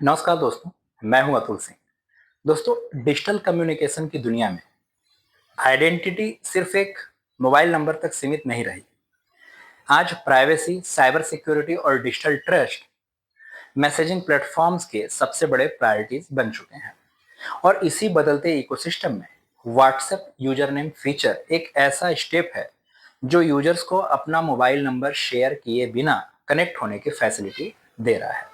नमस्कार दोस्तों, मैं हूं अतुल सिंह। दोस्तों, डिजिटल कम्युनिकेशन की दुनिया में आइडेंटिटी सिर्फ एक मोबाइल नंबर तक सीमित नहीं रही। आज प्राइवेसी, साइबर सिक्योरिटी और डिजिटल ट्रस्ट मैसेजिंग प्लेटफॉर्म्स के सबसे बड़े प्रायोरिटीज बन चुके हैं। और इसी बदलते इकोसिस्टम में व्हाट्सएप यूजरनेम फीचर एक ऐसा स्टेप है जो यूजर्स को अपना मोबाइल नंबर शेयर किए बिना कनेक्ट होने की फैसिलिटी दे रहा है।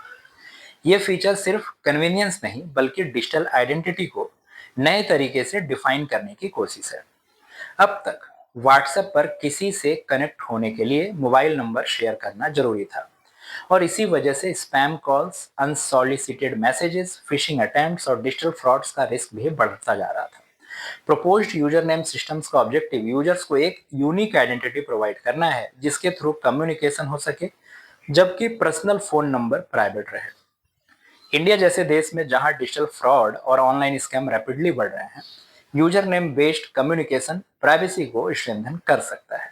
ये फीचर सिर्फ कन्वीनियंस नहीं बल्कि डिजिटल आइडेंटिटी को नए तरीके से डिफाइन करने की कोशिश है। अब तक व्हाट्सएप पर किसी से कनेक्ट होने के लिए मोबाइल नंबर शेयर करना जरूरी था और इसी वजह से spam calls, unsolicited messages, fishing attempts और डिजिटल फ्रॉड्स का रिस्क भी बढ़ता जा रहा था। प्रपोज्ड यूजर नेम सिस्टम्स का ऑब्जेक्टिव यूजर्स को एक यूनिक आइडेंटिटी प्रोवाइड करना है जिसके थ्रू कम्युनिकेशन हो सके, जबकि पर्सनल फोन नंबर प्राइवेट रहे। इंडिया जैसे देश में जहां डिजिटल फ्रॉड और ऑनलाइन स्कैम रैपिडली बढ़ रहे हैं, user name based communication privacy को स्ट्रेंथन कर सकता है।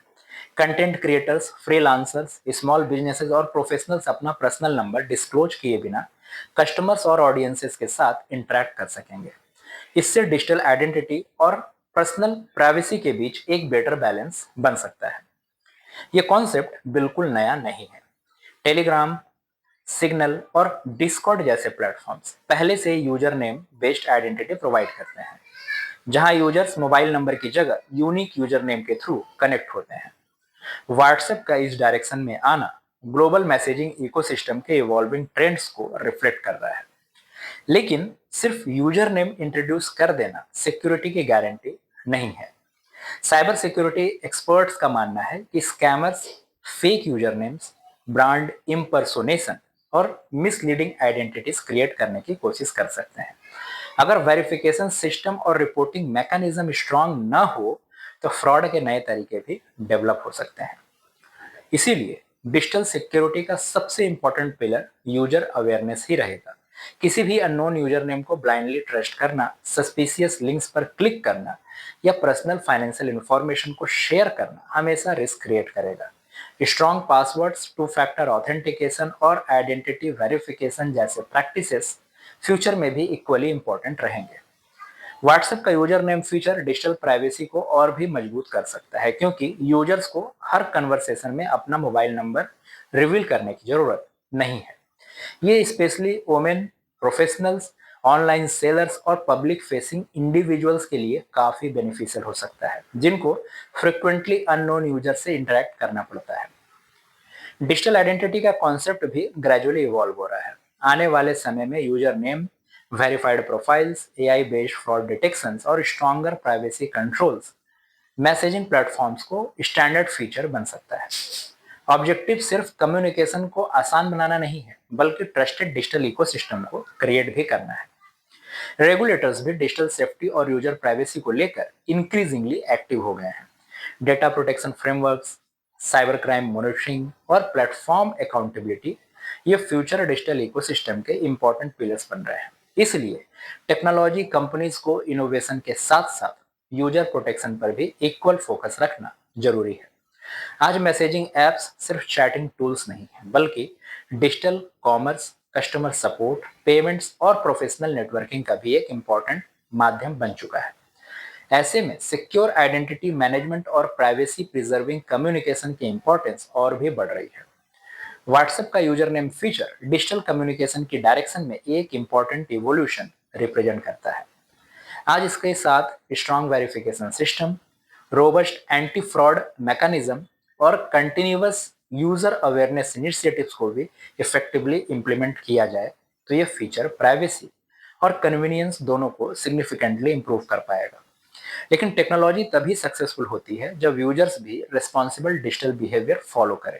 Content creators, freelancers, small businesses और प्रोफेशनल्स अपना पर्सनल नंबर डिस्क्लोज किए बिना कस्टमर्स और ऑडियंसेस के साथ इंटरेक्ट कर सकेंगे। इससे डिजिटल आइडेंटिटी और पर्सनल प्राइवेसी के बीच एक बेटर बैलेंस बन सकता है। ये कॉन्सेप्ट बिल्कुल नया नहीं है। टेलीग्राम, सिग्नल और डिस्कॉर्ड जैसे प्लेटफॉर्म्स पहले से user name based identity provide करते हैं, जहां यूजर्स मोबाइल नंबर की जगह यूनिक यूजर नेम के थ्रू कनेक्ट होते हैं। व्हाट्सएप का इस डायरेक्शन में आना ग्लोबल मैसेजिंग इकोसिस्टम के इवॉल्विंग ट्रेंड्स को रिफ्लेक्ट कर रहा है। लेकिन सिर्फ यूजर नेम इंट्रोड्यूस कर देना सिक्योरिटी की गारंटी नहीं है। साइबर सिक्योरिटी एक्सपर्ट्स का मानना है कि scammers fake user names, brand impersonation और मिसलीडिंग आइडेंटिटीज क्रिएट करने की कोशिश कर सकते हैं। अगर वेरिफिकेशन सिस्टम और रिपोर्टिंग मैकेनिज्म स्ट्रांग न हो तो फ्रॉड के नए तरीके भी डेवलप हो सकते हैं। इसीलिए डिजिटल सिक्योरिटी का सबसे इंपॉर्टेंट पिलर यूजर अवेयरनेस ही रहेगा। किसी भी अननोन यूजर नेम को ब्लाइंडली ट्रस्ट करना, सस्पिशियस लिंक्स पर क्लिक करना या पर्सनल फाइनेंशियल इंफॉर्मेशन को शेयर करना हमेशा रिस्क क्रिएट करेगा। Strong passwords, two factor authentication और आइडेंटिटी वेरिफिकेशन जैसे प्रैक्टिसेस फ्यूचर में भी इक्वली इंपॉर्टेंट रहेंगे। व्हाट्सएप का user name feature digital privacy को और भी मजबूत कर सकता है, क्योंकि यूजर्स को हर कन्वर्सेशन में अपना मोबाइल नंबर रिवील करने की जरूरत नहीं है। ये specially women, professionals, online sellers और पब्लिक फेसिंग इंडिविजुअल्स के लिए काफी बेनिफिशियल हो सकता है, जिनको फ्रिक्वेंटली अननोन यूजर से इंटरेक्ट करना पड़ता है। डिजिटल आइडेंटिटी का कॉन्सेप्ट भी ग्रेजुअली इवॉल्व हो रहा है। आने वाले समय में user name, verified profiles, AI based fraud detection और stronger privacy controls messaging platforms को स्टैंडर्ड फीचर बन सकता है। ऑब्जेक्टिव सिर्फ कम्युनिकेशन को आसान बनाना नहीं है, बल्कि ट्रस्टेड डिजिटल इकोसिस्टम को क्रिएट भी करना है। रेगुलेटर्स भी डिजिटल सेफ्टी और यूजर प्राइवेसी को लेकर इंक्रीजिंगली एक्टिव हो गए हैं। Data protection frameworks, cyber crime monitoring और प्लेटफॉर्म अकाउंटेबिलिटी ये फ्यूचर डिजिटल इकोसिस्टम के इंपॉर्टेंट पिलर्स बन रहे हैं। इसलिए टेक्नोलॉजी कंपनीज को इनोवेशन के साथ साथ यूजर प्रोटेक्शन पर भी इक्वल फोकस रखना जरूरी है। आज मैसेजिंग एप्स सिर्फ चैटिंग टूल्स नहीं है, बल्कि digital commerce, customer support, payments और प्रोफेशनल नेटवर्किंग का भी एक इम्पॉर्टेंट माध्यम बन चुका है। ऐसे में सिक्योर आइडेंटिटी मैनेजमेंट और प्राइवेसी प्रिजर्विंग कम्युनिकेशन की इंपॉर्टेंस और भी बढ़ रही है। व्हाट्सएप का user name feature digital communication की डायरेक्शन में एक इंपॉर्टेंट इवोल्यूशन रिप्रेजेंट करता है। आज इसके साथ strong verification system, robust anti fraud mechanism और कंटिन्यूअस यूजर अवेयरनेस इनिशिएटिव्स को भी इफेक्टिवली इंप्लीमेंट किया जाए तो ये फीचर प्राइवेसी और कन्वीनियंस दोनों को सिग्निफिकेंटली इंप्रूव कर पाएगा। लेकिन टेक्नोलॉजी तभी सक्सेसफुल होती है जब यूजर्स भी रिस्पॉन्सिबल डिजिटल बिहेवियर फॉलो करें।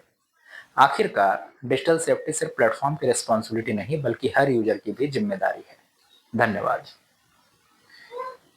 आखिरकार डिजिटल सेफ्टी सिर्फ प्लेटफॉर्म की रिस्पॉन्सिबिलिटी नहीं बल्कि हर यूजर की भी जिम्मेदारी है। धन्यवाद।